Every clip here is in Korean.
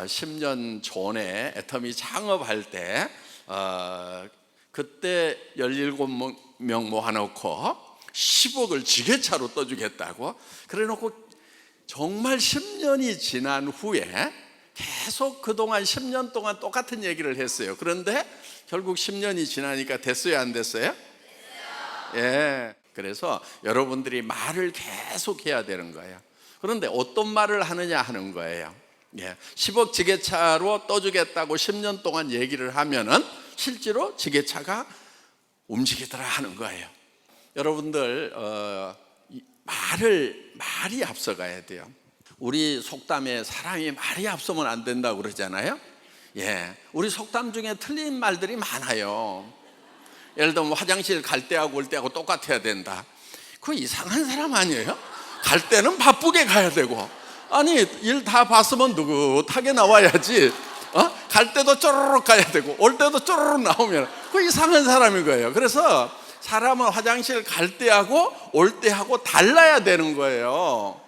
10년 전에 애터미 창업할 때 그때 17명 모아놓고 10억을 지게차로 떠주겠다고 그래놓고 정말 10년이 지난 후에 계속 그동안 10년 동안 똑같은 얘기를 했어요. 그런데 결국 10년이 지나니까 됐어요, 안 됐어요? 예. 그래서 여러분들이 말을 계속 해야 되는 거예요. 그런데 어떤 말을 하느냐 하는 거예요. 예. 10억 지게차로 떠주겠다고 10년 동안 얘기를 하면은 실제로 지게차가 움직이더라 하는 거예요. 여러분들 말이 앞서가야 돼요. 우리 속담에 사람이 말이 앞서면 안 된다고 그러잖아요. 예. 우리 속담 중에 틀린 말들이 많아요. 예를 들면 화장실 갈 때하고 올 때하고 똑같아야 된다. 그거 이상한 사람 아니에요? 갈 때는 바쁘게 가야 되고, 아니 일 다 봤으면 느긋하게 나와야지. 갈 때도 쪼르륵 가야 되고 올 때도 쪼르륵 나오면 그거 이상한 사람인 거예요. 그래서 사람은 화장실 갈 때하고 올 때하고 달라야 되는 거예요.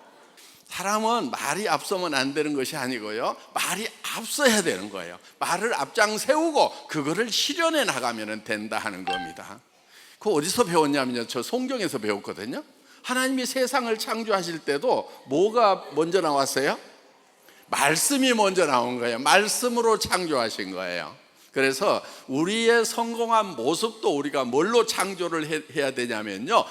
사람은 말이 앞서면 안 되는 것이 아니고요, 말이 앞서야 되는 거예요. 말을 앞장 세우고 그거를 실현해 나가면 된다 하는 겁니다. 그거 어디서 배웠냐면요, 저 성경에서 배웠거든요. 하나님이 세상을 창조하실 때도 뭐가 먼저 나왔어요? 말씀이 먼저 나온 거예요. 말씀으로 창조하신 거예요. 그래서 우리의 성공한 모습도 우리가 뭘로 창조를 해야 되냐면요,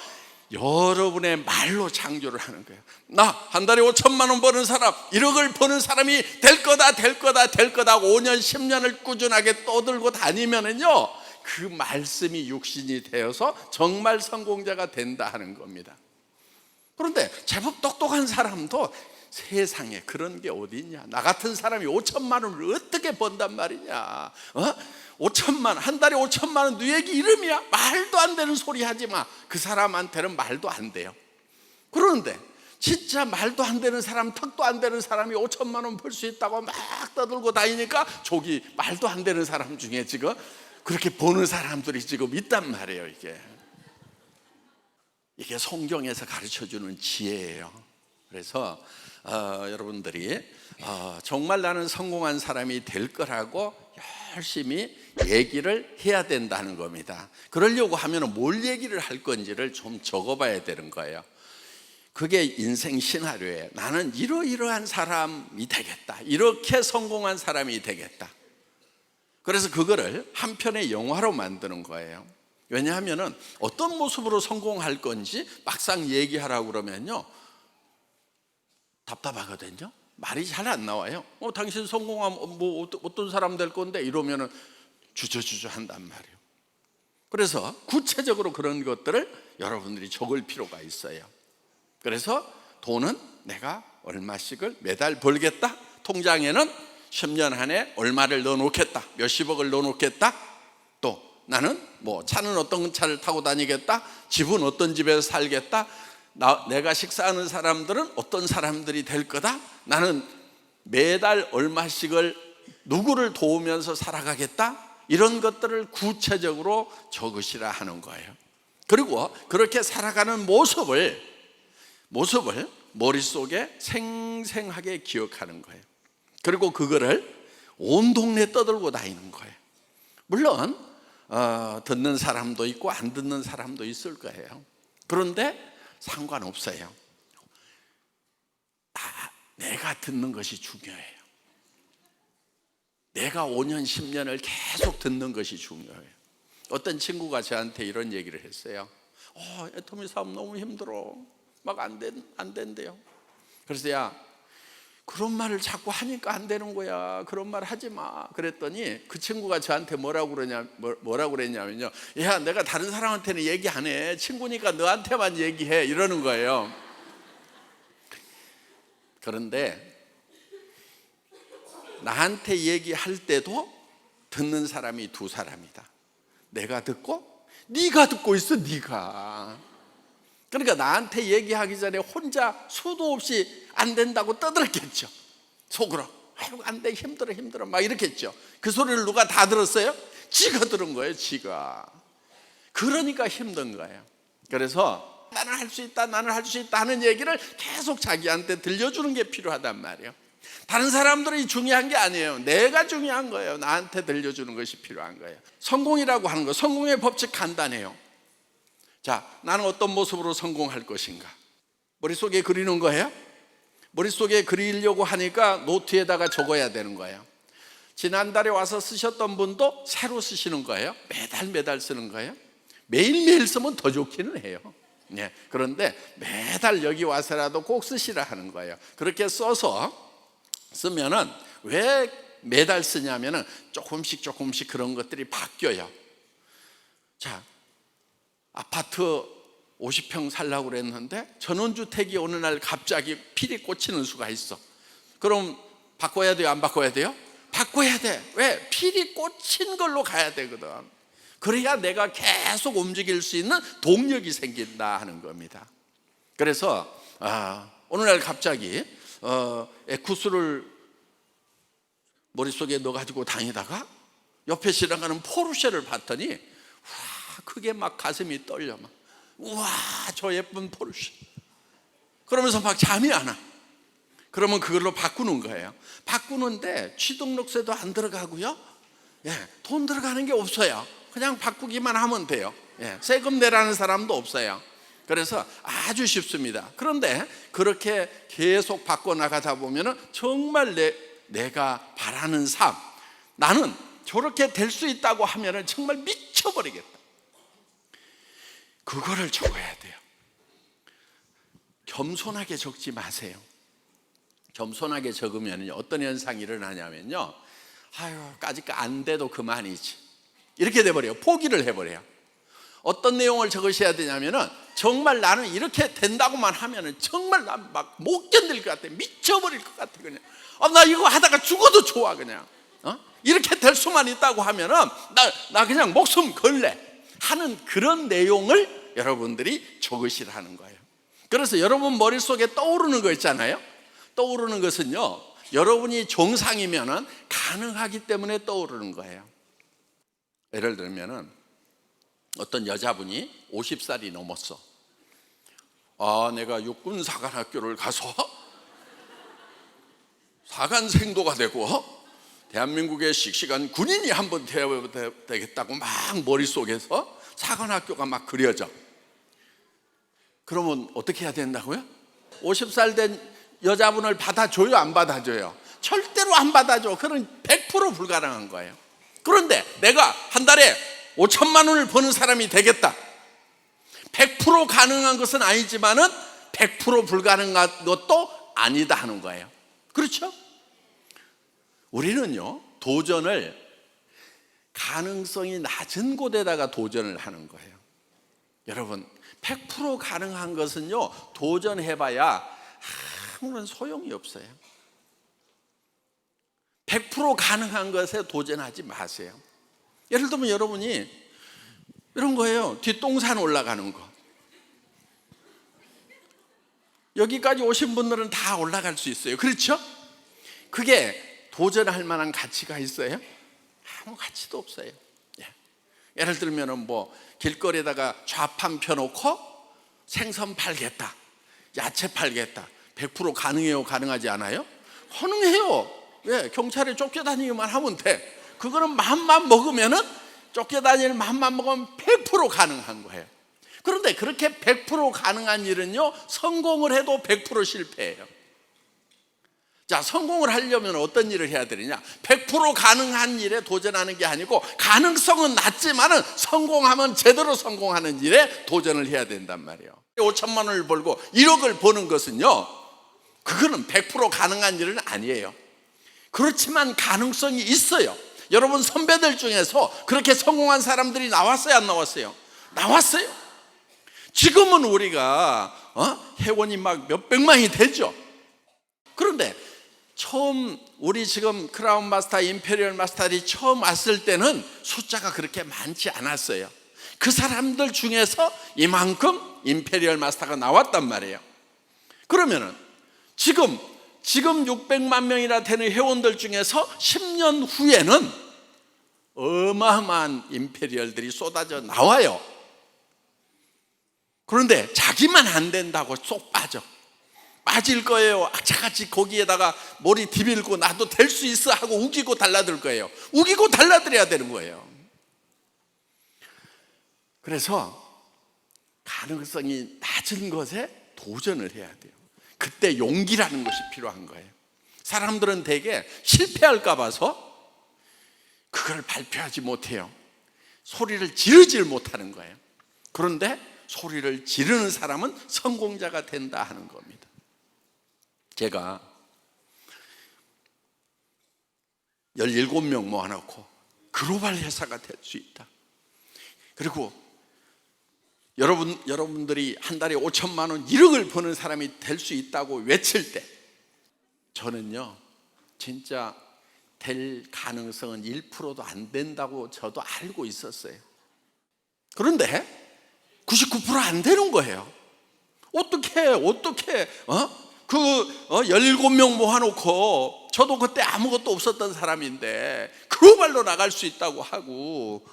여러분의 말로 창조를 하는 거예요. 나 한 달에 5천만 원 버는 사람, 1억을 버는 사람이 될 거다 5년 10년을 꾸준하게 떠들고 다니면은요, 그 말씀이 육신이 되어서 정말 성공자가 된다 하는 겁니다. 그런데 제법 똑똑한 사람도 세상에 그런 게 어디 있냐. 나 같은 사람이 5천만 원을 어떻게 번단 말이냐. 5천만, 한 달에 5천만 원 네 얘기 이름이야? 말도 안 되는 소리 하지 마. 그 사람한테는 말도 안 돼요. 그런데 진짜 말도 안 되는 사람, 턱도 안 되는 사람이 5천만 원 벌 수 있다고 막 떠들고 다니니까 저기 말도 안 되는 사람 중에 지금 그렇게 버는 사람들이 지금 있단 말이에요. 이게 성경에서 가르쳐주는 지혜예요. 그래서 여러분들이 정말 나는 성공한 사람이 될 거라고 열심히 얘기를 해야 된다는 겁니다. 그러려고 하면 뭘 얘기를 할 건지를 좀 적어봐야 되는 거예요. 그게 인생 시나리오예요. 나는 이러이러한 사람이 되겠다, 이렇게 성공한 사람이 되겠다. 그래서 그거를 한 편의 영화로 만드는 거예요. 왜냐하면 어떤 모습으로 성공할 건지 막상 얘기하라고 그러면요, 답답하거든요. 말이 잘 안 나와요. 당신 성공하면 뭐 어떤 사람 될 건데 이러면은 주저주저 한단 말이에요. 그래서 구체적으로 그런 것들을 여러분들이 적을 필요가 있어요. 그래서 돈은 내가 얼마씩을 매달 벌겠다. 통장에는 10년 안에 얼마를 넣어놓겠다. 몇십억을 넣어놓겠다. 또 나는 뭐 차는 어떤 차를 타고 다니겠다. 집은 어떤 집에서 살겠다. 내가 식사하는 사람들은 어떤 사람들이 될 거다. 나는 매달 얼마씩을 누구를 도우면서 살아가겠다. 이런 것들을 구체적으로 적으시라 하는 거예요. 그리고 그렇게 살아가는 모습을 머릿속에 생생하게 기억하는 거예요. 그리고 그거를 온 동네 떠들고 다니는 거예요. 물론 듣는 사람도 있고 안 듣는 사람도 있을 거예요. 그런데 상관없어요. 내가 듣는 것이 중요해요. 내가 5년 10년을 계속 듣는 것이 중요해요. 어떤 친구가 저한테 이런 얘기를 했어요. 애터미 사업 너무 힘들어. 막 안 된대요. 그래서 야, 그런 말을 자꾸 하니까 안 되는 거야. 그런 말 하지 마. 그랬더니 그 친구가 저한테 뭐라고 그랬냐면요, 야, 내가 다른 사람한테는 얘기 안 해. 친구니까 너한테만 얘기해. 이러는 거예요. 그런데 나한테 얘기할 때도 듣는 사람이 두 사람이다. 내가 듣고 네가 듣고 있어. 네가. 그러니까 나한테 얘기하기 전에 혼자 수도 없이 안 된다고 떠들었겠죠. 속으로 아이고 안 돼, 힘들어 막 이렇겠죠. 그 소리를 누가 다 들었어요? 지가 들은 거예요. 지가. 그러니까 힘든 거예요. 그래서 나는 할 수 있다 하는 얘기를 계속 자기한테 들려주는 게 필요하단 말이에요. 다른 사람들이 중요한 게 아니에요. 내가 중요한 거예요. 나한테 들려주는 것이 필요한 거예요. 성공이라고 하는 거, 성공의 법칙 간단해요. 자, 나는 어떤 모습으로 성공할 것인가? 머릿속에 그리는 거예요. 머릿속에 그리려고 하니까 노트에다가 적어야 되는 거예요. 지난달에 와서 쓰셨던 분도 새로 쓰시는 거예요. 매달 쓰는 거예요. 매일매일 쓰면 더 좋기는 해요. 네, 그런데 매달 여기 와서라도 꼭 쓰시라 하는 거예요. 그렇게 써서 쓰면은 왜 매달 쓰냐면은 조금씩 그런 것들이 바뀌어요. 자, 아파트 50평 살라고 그랬는데 전원주택이 어느 날 갑자기 필이 꽂히는 수가 있어. 그럼 바꿔야 돼요? 안 바꿔야 돼요? 바꿔야 돼. 왜? 필이 꽂힌 걸로 가야 되거든. 그래야 내가 계속 움직일 수 있는 동력이 생긴다 하는 겁니다. 그래서 어느 날 갑자기 에쿠스를 머릿속에 넣어가지고 다니다가 옆에 지나가는 포르쉐를 봤더니 와, 그게 막 가슴이 떨려. 막. 우와, 저 예쁜 포르쉐. 그러면서 막 잠이 안 와. 그러면 그걸로 바꾸는 거예요. 바꾸는데 취등록세도 안 들어가고요. 돈 들어가는 게 없어요. 그냥 바꾸기만 하면 돼요. 세금 내라는 사람도 없어요. 그래서 아주 쉽습니다. 그런데 그렇게 계속 바꿔나가다 보면 정말 내가 바라는 삶, 나는 저렇게 될 수 있다고 하면 정말 미쳐버리겠다. 그거를 적어야 돼요. 겸손하게 적지 마세요. 겸손하게 적으면 어떤 현상이 일어나냐면요, 까짓 거 안 돼도 그만이지, 이렇게 돼버려요. 포기를 해버려요. 어떤 내용을 적으셔야 되냐면은 정말 나는 이렇게 된다고만 하면은 정말 난 막 못 견딜 것 같아. 미쳐버릴 것 같아. 그냥 나 이거 하다가 죽어도 좋아. 그냥 이렇게 될 수만 있다고 하면은 나 그냥 목숨 걸래 하는 그런 내용을 여러분들이 적으시라는 거예요. 그래서 여러분 머릿속에 떠오르는 거 있잖아요. 떠오르는 것은요, 여러분이 정상이면은 가능하기 때문에 떠오르는 거예요. 예를 들면은 어떤 여자분이 50살이 넘었어. 내가 육군사관학교를 가서 사관생도가 되고 대한민국의 씩씩한 군인이 한번 되어야 되겠다고 막 머릿속에서 사관학교가 막 그려져. 그러면 어떻게 해야 된다고요? 50살 된 여자분을 받아줘요? 안 받아줘요? 절대로 안 받아줘. 그건 100% 불가능한 거예요. 그런데 내가 한 달에 5천만 원을 버는 사람이 되겠다. 100% 가능한 것은 아니지만은 100% 불가능한 것도 아니다 하는 거예요. 그렇죠? 우리는요, 도전을 가능성이 낮은 곳에다가 도전을 하는 거예요. 여러분, 100% 가능한 것은요, 도전해봐야 아무런 소용이 없어요. 100% 가능한 것에 도전하지 마세요. 예를 들면 여러분이 이런 거예요. 뒷동산 올라가는 거. 여기까지 오신 분들은 다 올라갈 수 있어요. 그렇죠? 그게 도전할 만한 가치가 있어요? 아무 가치도 없어요. 예를 들면 길거리에다가 좌판 펴놓고 생선 팔겠다, 야채 팔겠다. 100% 가능해요? 가능하지 않아요? 가능해요. 왜? 경찰에 쫓겨다니기만 하면 돼. 그거는 마음만 먹으면은, 쫓겨다닐 마음만 먹으면 100% 가능한 거예요. 그런데 그렇게 100% 가능한 일은요, 성공을 해도 100% 실패해요. 자, 성공을 하려면 어떤 일을 해야 되느냐? 100% 가능한 일에 도전하는 게 아니고, 가능성은 낮지만은 성공하면 제대로 성공하는 일에 도전을 해야 된단 말이에요. 5천만 원을 벌고 1억을 버는 것은요, 그거는 100% 가능한 일은 아니에요. 그렇지만 가능성이 있어요. 여러분 선배들 중에서 그렇게 성공한 사람들이 나왔어요, 안 나왔어요? 나왔어요. 지금은 우리가 회원이 막 몇백만이 되죠. 그런데 처음 우리 지금 크라운 마스터, 임페리얼 마스터들이 처음 왔을 때는 숫자가 그렇게 많지 않았어요. 그 사람들 중에서 이만큼 임페리얼 마스터가 나왔단 말이에요. 그러면은 지금 600만 명이나 되는 회원들 중에서 10년 후에는 어마어마한 임페리얼들이 쏟아져 나와요. 그런데 자기만 안 된다고 쏙 빠져. 빠질 거예요. 악착같이 거기에다가 머리 디밀고 나도 될 수 있어 하고 우기고 달라들 거예요. 우기고 달라들어야 되는 거예요. 그래서 가능성이 낮은 것에 도전을 해야 돼요. 그때 용기라는 것이 필요한 거예요. 사람들은 대개 실패할까 봐서 그걸 발표하지 못해요. 소리를 지르질 못하는 거예요. 그런데 소리를 지르는 사람은 성공자가 된다 하는 겁니다. 제가 17명 모아놓고 글로벌 회사가 될 수 있다. 그리고 여러분들이 한 달에 5천만 원, 1억을 버는 사람이 될 수 있다고 외칠 때 저는요, 진짜 될 가능성은 1%도 안 된다고 저도 알고 있었어요. 그런데 99% 안 되는 거예요. 어떻게 17명 모아놓고 저도 그때 아무것도 없었던 사람인데 글로벌로 나갈 수 있다고 하고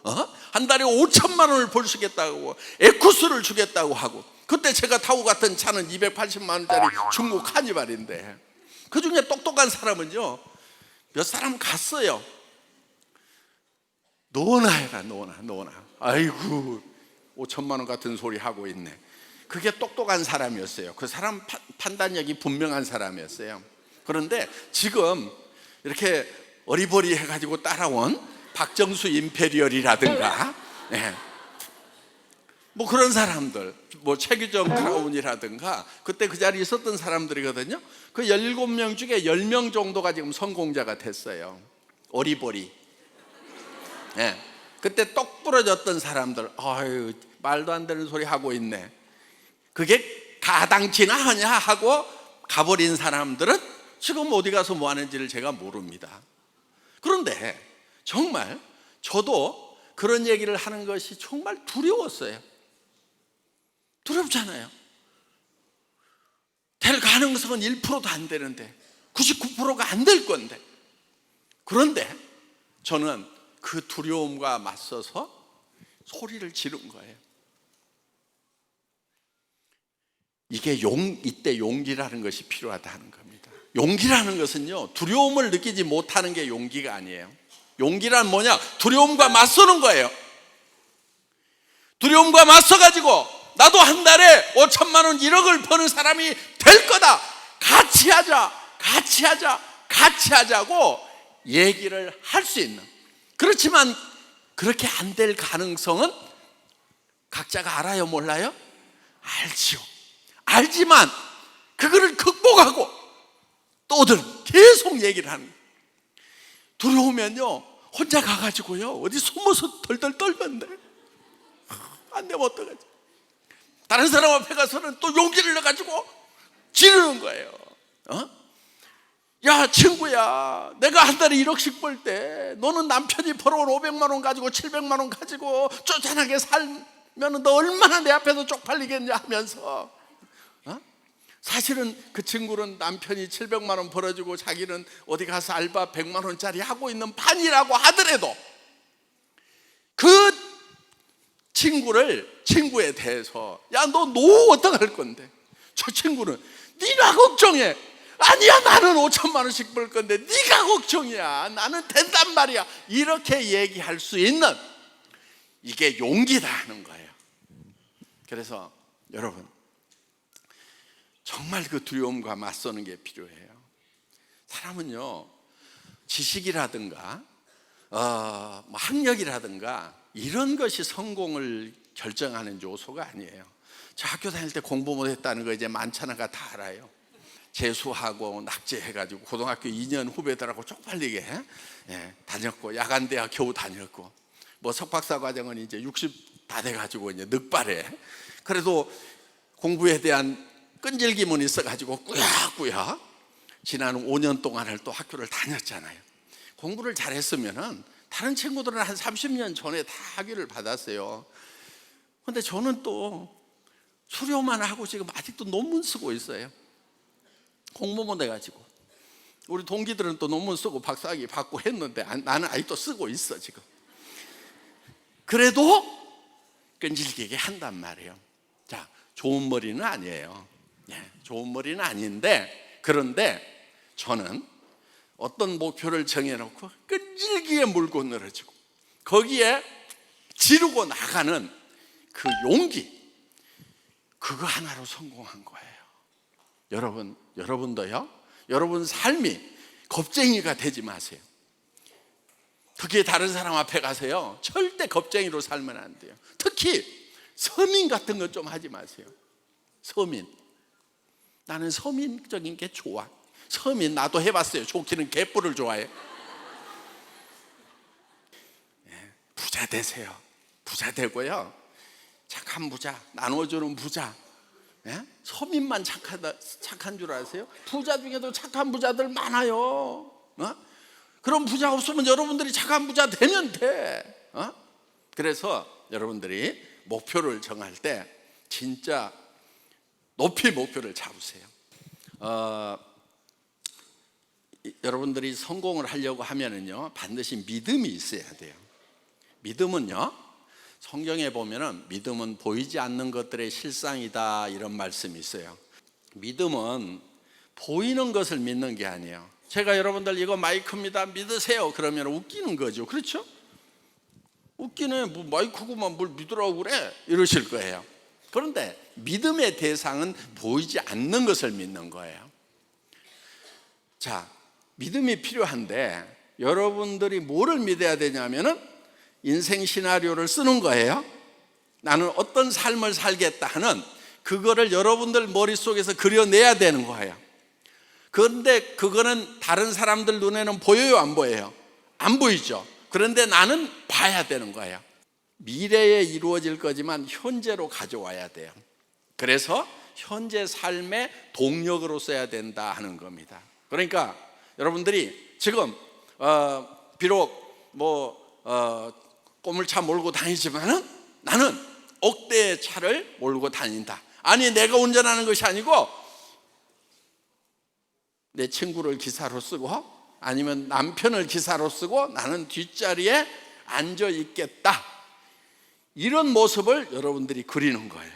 한 달에 5천만 원을 벌 수 있겠다고 에쿠스를 주겠다고 하고, 그때 제가 타고 갔던 차는 280만 원짜리 중국 카니발인데 그 중에 똑똑한 사람은요 몇 사람 갔어요. 노나해가 노나. 아이고 5천만 원 같은 소리 하고 있네. 그게 똑똑한 사람이었어요. 그 사람 판단력이 분명한 사람이었어요. 그런데 지금 이렇게 어리버리 해가지고 따라온 박정수 임페리얼이라든가 뭐 그런 사람들, 뭐 최규정 크라운이라든가 그때 그 자리에 있었던 사람들이거든요. 그 17명 중에 10명 정도가 지금 성공자가 됐어요. 어리버리. 그때 똑 부러졌던 사람들, 아유 말도 안 되는 소리 하고 있네. 그게 가당치나 하냐 하고 가버린 사람들은 지금 어디 가서 뭐 하는지를 제가 모릅니다. 그런데 정말 저도 그런 얘기를 하는 것이 정말 두려웠어요. 두렵잖아요. 될 가능성은 1%도 안 되는데 99%가 안 될 건데, 그런데 저는 그 두려움과 맞서서 소리를 지른 거예요. 이때 용기라는 것이 필요하다는 겁니다. 용기라는 것은요, 두려움을 느끼지 못하는 게 용기가 아니에요. 용기란 뭐냐? 두려움과 맞서는 거예요. 두려움과 맞서가지고 나도 한 달에 5천만 원, 1억을 버는 사람이 될 거다. 같이 하자고 얘기를 할 수 있는. 그렇지만 그렇게 안 될 가능성은 각자가 알아요, 몰라요? 알지요. 알지만 그거를 극복하고 또들 계속 얘기를 하는 거예요. 두려우면요 혼자 가가지고요 어디 숨어서 덜덜 떨면 돼. 안 되면 어떡하지? 다른 사람 앞에 가서는 또 용기를 내가지고 지르는 거예요. 야 친구야, 내가 한 달에 1억씩 벌 때 너는 남편이 벌어온 500만 원 가지고 700만 원 가지고 쪼잔하게 살면 너 얼마나 내 앞에서 쪽팔리겠냐 하면서, 사실은 그 친구는 남편이 700만 원 벌어주고 자기는 어디 가서 알바 100만 원짜리 하고 있는 판이라고 하더라도 그 친구에 대해서 야 너 노후 어떡할 건데, 저 친구는 네가 걱정해. 아니야 나는 5천만 원씩 벌 건데 네가 걱정이야. 나는 된단 말이야. 이렇게 얘기할 수 있는, 이게 용기다 하는 거예요. 그래서 여러분 정말 그 두려움과 맞서는 게 필요해요. 사람은요 지식이라든가 뭐 학력이라든가 이런 것이 성공을 결정하는 요소가 아니에요. 저 학교 다닐 때 공부 못했다는 거 이제 만천하가 다 알아요. 재수하고 낙제해가지고 고등학교 2년 후배들하고 쪽팔리게 다녔고, 야간대학 겨우 다녔고, 뭐 석박사 과정은 이제 60 다 돼가지고 이제 늑발해. 그래도 공부에 대한 끈질김은 있어가지고 꾸역꾸역 지난 5년 동안을 또 학교를 다녔잖아요. 공부를 잘했으면은 다른 친구들은 한 30년 전에 다 학위를 받았어요. 근데 저는 또 수료만 하고 지금 아직도 논문 쓰고 있어요. 공부만 돼가지고. 우리 동기들은 또 논문 쓰고 박사학위 받고 했는데 나는 아직도 쓰고 있어 지금. 그래도 끈질기게 한단 말이에요. 자, 좋은 머리는 아니에요. 좋은 머리는 아닌데, 그런데 저는 어떤 목표를 정해놓고 끈질기게 물고 늘어지고 거기에 지르고 나가는 그 용기, 그거 하나로 성공한 거예요. 여러분도요, 여러분 삶이 겁쟁이가 되지 마세요. 특히 다른 사람 앞에 가서요, 절대 겁쟁이로 살면 안 돼요. 특히 서민 같은 건 좀 하지 마세요. 서민, 나는 서민적인 게 좋아. 서민 나도 해봤어요. 좋기는 개뿔을 좋아해. 부자 되세요. 부자 되고요, 착한 부자, 나눠주는 부자. 서민만 착한 줄 아세요? 부자 중에도 착한 부자들 많아요. 그런 부자 없으면 여러분들이 착한 부자 되면 돼. 그래서 여러분들이 목표를 정할 때 진짜 높이 목표를 잡으세요. 여러분들이 성공을 하려고 하면은요, 반드시 믿음이 있어야 돼요. 믿음은요, 성경에 보면은 믿음은 보이지 않는 것들의 실상이다, 이런 말씀이 있어요. 믿음은 보이는 것을 믿는 게 아니에요. 제가 여러분들 이거 마이크입니다, 믿으세요, 그러면 웃기는 거죠. 그렇죠? 웃기네, 뭐 마이크구만 뭘 믿으라고 그래, 이러실 거예요. 그런데 믿음의 대상은 보이지 않는 것을 믿는 거예요. 자, 믿음이 필요한데 여러분들이 뭐를 믿어야 되냐면은 인생 시나리오를 쓰는 거예요. 나는 어떤 삶을 살겠다 하는 그거를 여러분들 머릿속에서 그려내야 되는 거예요. 그런데 그거는 다른 사람들 눈에는 보여요, 안 보여요? 안 보이죠. 그런데 나는 봐야 되는 거예요. 미래에 이루어질 거지만 현재로 가져와야 돼요. 그래서 현재 삶의 동력으로 써야 된다 하는 겁니다. 그러니까 여러분들이 지금 비록 꼬물차 몰고 다니지만은 나는 억대의 차를 몰고 다닌다. 아니, 내가 운전하는 것이 아니고 내 친구를 기사로 쓰고 아니면 남편을 기사로 쓰고 나는 뒷자리에 앉아 있겠다. 이런 모습을 여러분들이 그리는 거예요.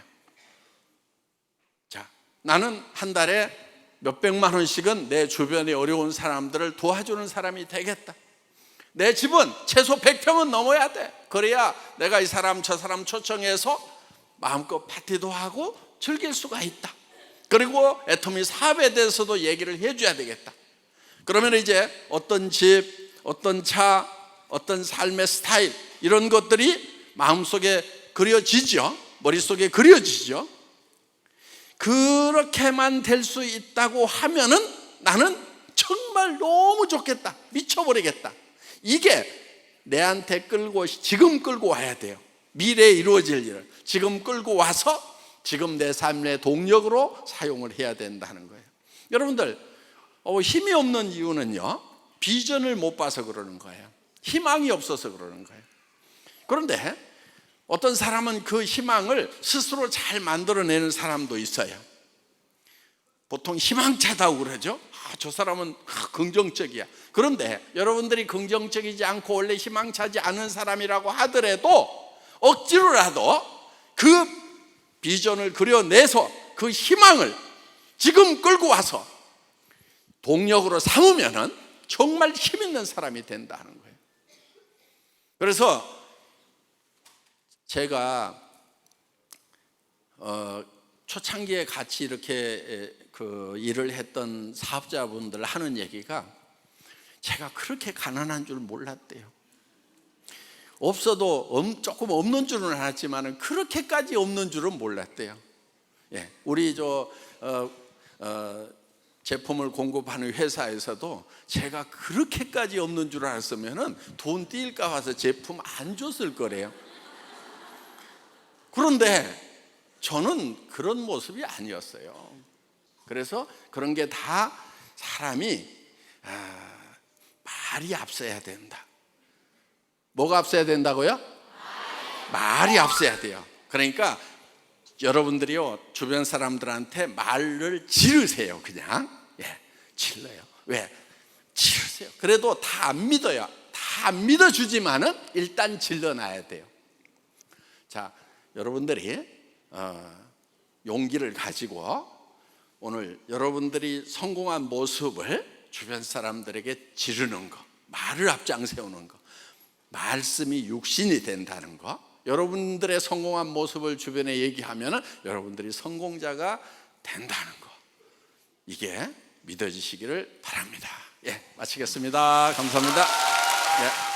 자, 나는 한 달에 몇백만 원씩은 내 주변에 어려운 사람들을 도와주는 사람이 되겠다. 내 집은 최소 100평은 넘어야 돼. 그래야 내가 이 사람 저 사람 초청해서 마음껏 파티도 하고 즐길 수가 있다. 그리고 애터미 사업에 대해서도 얘기를 해줘야 되겠다. 그러면 이제 어떤 집, 어떤 차, 어떤 삶의 스타일, 이런 것들이 마음속에 그려지죠. 머릿속에 그려지죠. 그렇게만 될 수 있다고 하면은 나는 정말 너무 좋겠다, 미쳐버리겠다. 이게 내한테 지금 끌고 와야 돼요. 미래에 이루어질 일을 지금 끌고 와서 지금 내 삶의 동력으로 사용을 해야 된다는 거예요. 여러분들, 힘이 없는 이유는요, 비전을 못 봐서 그러는 거예요. 희망이 없어서 그러는 거예요. 그런데 어떤 사람은 그 희망을 스스로 잘 만들어내는 사람도 있어요. 보통 희망차다고 그러죠. 저 사람은 긍정적이야. 그런데 여러분들이 긍정적이지 않고 원래 희망차지 않은 사람이라고 하더라도 억지로라도 그 비전을 그려내서 그 희망을 지금 끌고 와서 동력으로 삼으면은 정말 힘 있는 사람이 된다는 거예요. 그래서 제가 초창기에 같이 이렇게 일을 했던 사업자분들 하는 얘기가, 제가 그렇게 가난한 줄 몰랐대요. 없어도 조금 없는 줄은 알았지만 그렇게까지 없는 줄은 몰랐대요. 우리 제품을 공급하는 회사에서도 제가 그렇게까지 없는 줄 알았으면 돈 뛸까 봐서 제품 안 줬을 거래요. 그런데 저는 그런 모습이 아니었어요. 그래서 그런 게 다 사람이 말이 앞서야 된다. 뭐가 앞서야 된다고요? 말이 앞서야 돼요. 그러니까 여러분들이요, 주변 사람들한테 말을 지르세요. 그냥 질러요. 왜? 지르세요. 그래도 다 안 믿어요. 다 안 믿어주지만은 일단 질러놔야 돼요. 자, 여러분들이 용기를 가지고 오늘 여러분들이 성공한 모습을 주변 사람들에게 지르는 거, 말을 앞장세우는 거, 말씀이 육신이 된다는 거, 여러분들의 성공한 모습을 주변에 얘기하면 여러분들이 성공자가 된다는 거, 이게 믿어지시기를 바랍니다. 예, 마치겠습니다. 감사합니다. 예.